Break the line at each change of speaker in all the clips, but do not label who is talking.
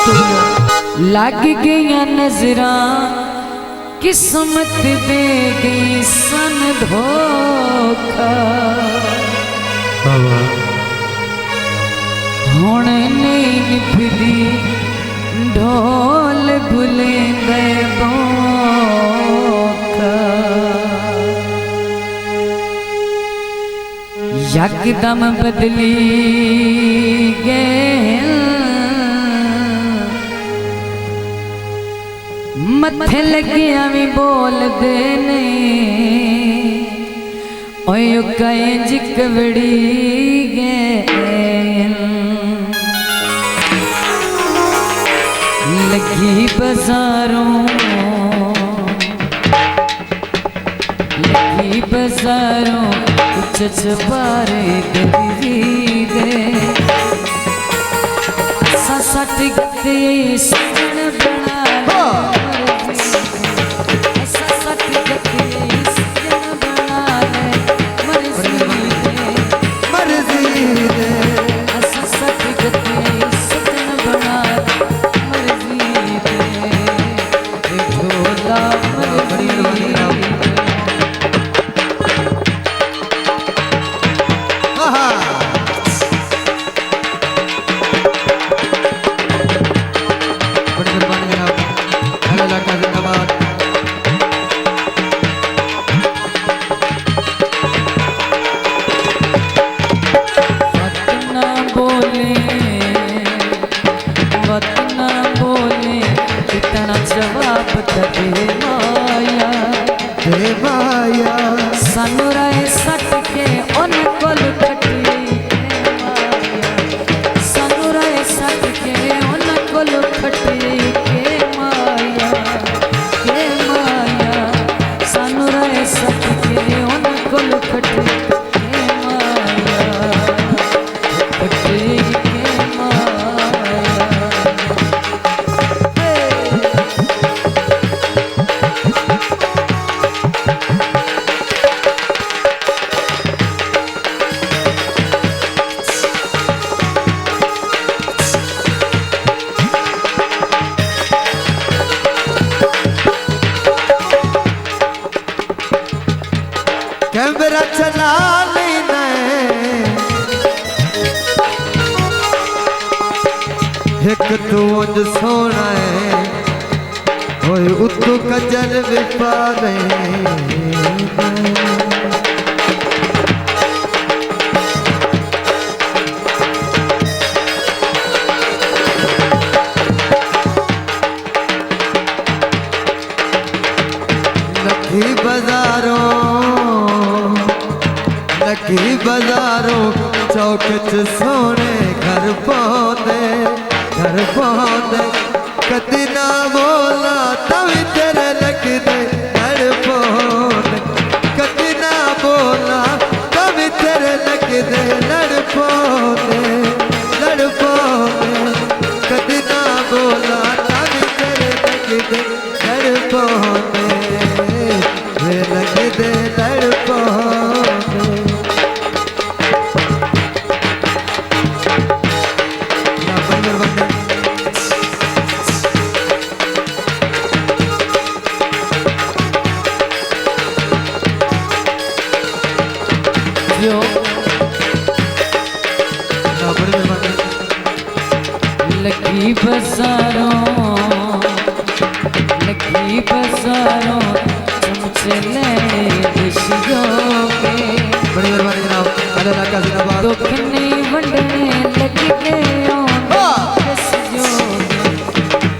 लग गई नजरा किस्मत दे गई सन धोखा हुण नहीं निभदी ढोल भुले गए बोखा यकदम बदली गए मथे लगिया भी बोल दे नहीं कई जिकवड़ी गए लगी बाजारों कुछ छपारे दे सट गते सजन बना जवाब दे माया सानू राय सट के उन कोल खटी सानू राय सट के उन कोल खटी के माया सानू राय सट के उन कोल खटी
कैमरा चला लेना एक तू उंज सोना है ओए उतू कजर भी पा रहे लखी बाजारों चौक च सोने घर पौधे कदी ना बोला तभी तेरे लगदे लड़ पौधे कदी ना बोला तभी तेरे लगदे लड़ पौधे कदी ना बोला तभी तेरे लगदे लड़ पौधे लगदे लड़ पौधे
लगी बसारों चमचे लेने खुशियों के
बड़ी मेहरबानी जनाब अल्लाह का जिंदाबाद
दुख नहीं वंडने लगी गए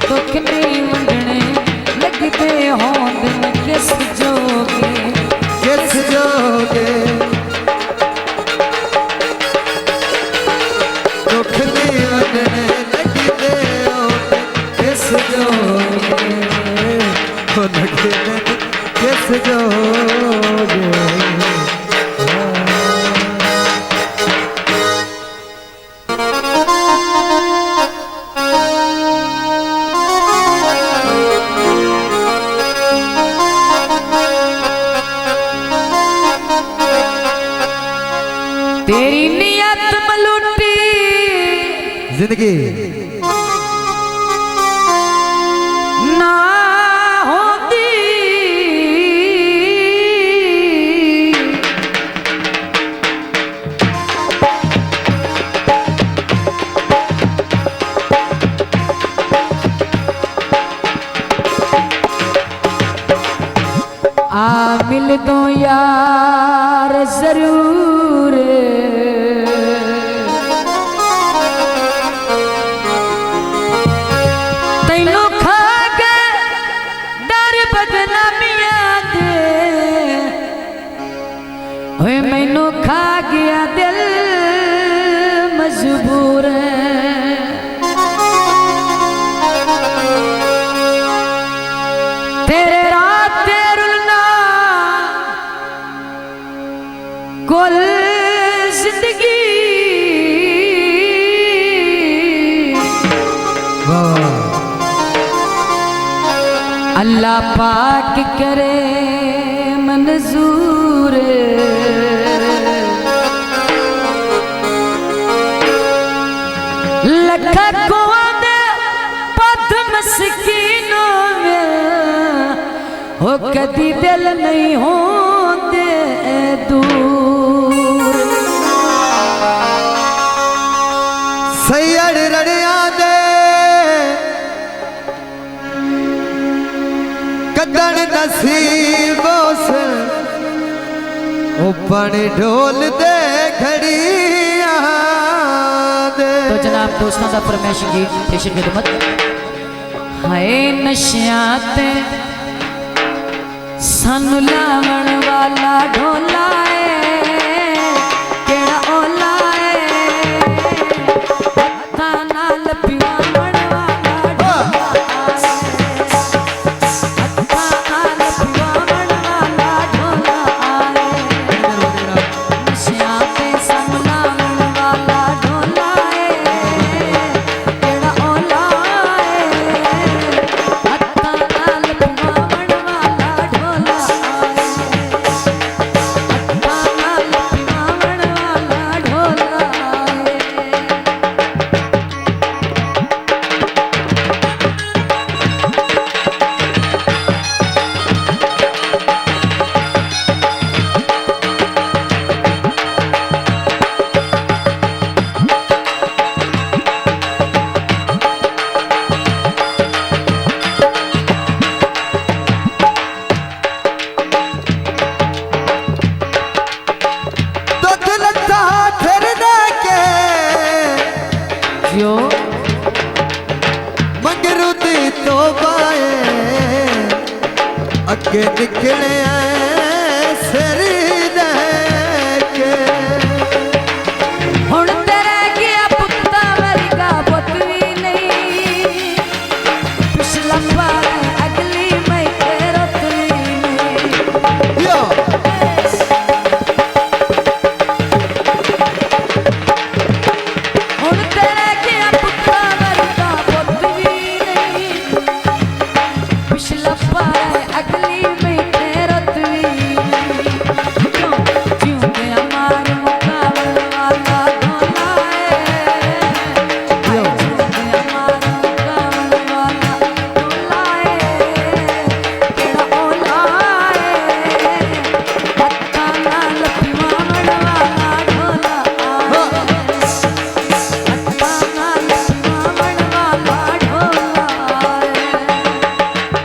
दुख नहीं वंडने लगी गए होंद किस जोगे
दुख नहीं वंडने लगी गए किस जोगे किस जोगे
तेरी नियत मलूटी
जिंदगी
दो यार जरूर, तैनू खा के डर बदनामियां दे, होए मैनू खा गया दिल मजबूर है। तेरे रात रुलना कुल जिंदगी, अल्लाह पाक करे मंजूर। लखा कुआं दे पथ मस्कीनों में हो कदी दिल नहीं होंदे दूर।
सैयड़ रड़िया दे कदन नसीबों से पानी ढोल दे खड़िया दे।
तो जनाब दोस्तों का फरमाइश की पेश खिदमत। हाय नशियां ते सानू लावण वाला ढोला है, केड़ा ओला है, हत्थां नाल पिवावण वाला ढोला है, हत्थां नाल पिवावण वाला ढोला है। नशियां ते सानू लावण वाला ढोला है, केड़ा ओला है, हत्थां नाल पिवावण वाला ढोला है, हत्थां नाल पिवावण वाला ढोला है।
दुख लता फिरने के
जो
मंगरू दी तो पाए अगे निकले सिर दे के।
हुण तेरे गया पुत्ता वर्गा पुत भी नहीं, पिछला पार अगली मैं तेरा नहीं।
यो
हुण तेरे गया पुत्ता वर्गा पुत भी नहीं, पिछला पार अगली मैं तेरा नहीं। क्यों जिਉਂਦੇ अमार मुकाबल वाला ढोला है, जिਉਂਦੇ अमार मुकाबल वाला ढोला है, केड़ा ओला है, हत्थां नाल पिवावण वाला ढोला है, हत्थां नाल पिवावण वाला ढोला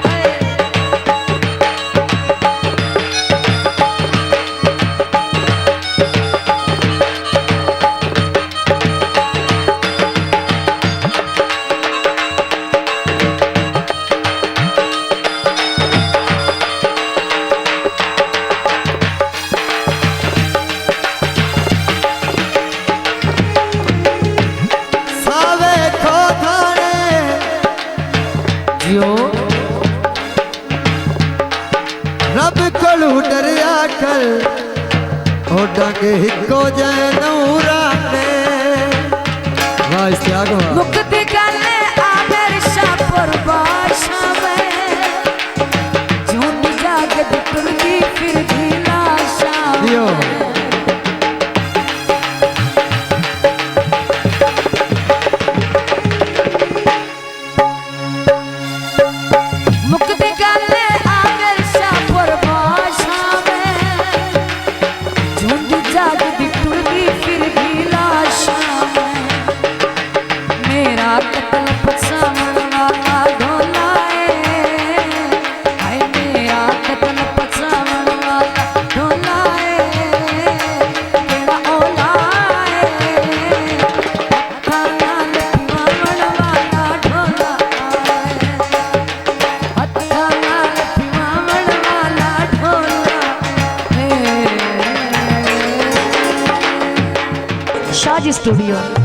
है।
सावे खो थाने
जियो
रब कोलू डरिया कर ओ डांगे हिको जै नूरा ने। वाह इस्तियाग वाह।
मुक्ति गले आमिर शाहपुर बादशाह में, झूठी जागत टुरदी फिर भी लाशा
दियो।
मुक्ति गले आमिर शाहपुर बादशाह में, झूठी जागत टुरदी फिर भी लाशा में। मेरा राज स्टूडियो।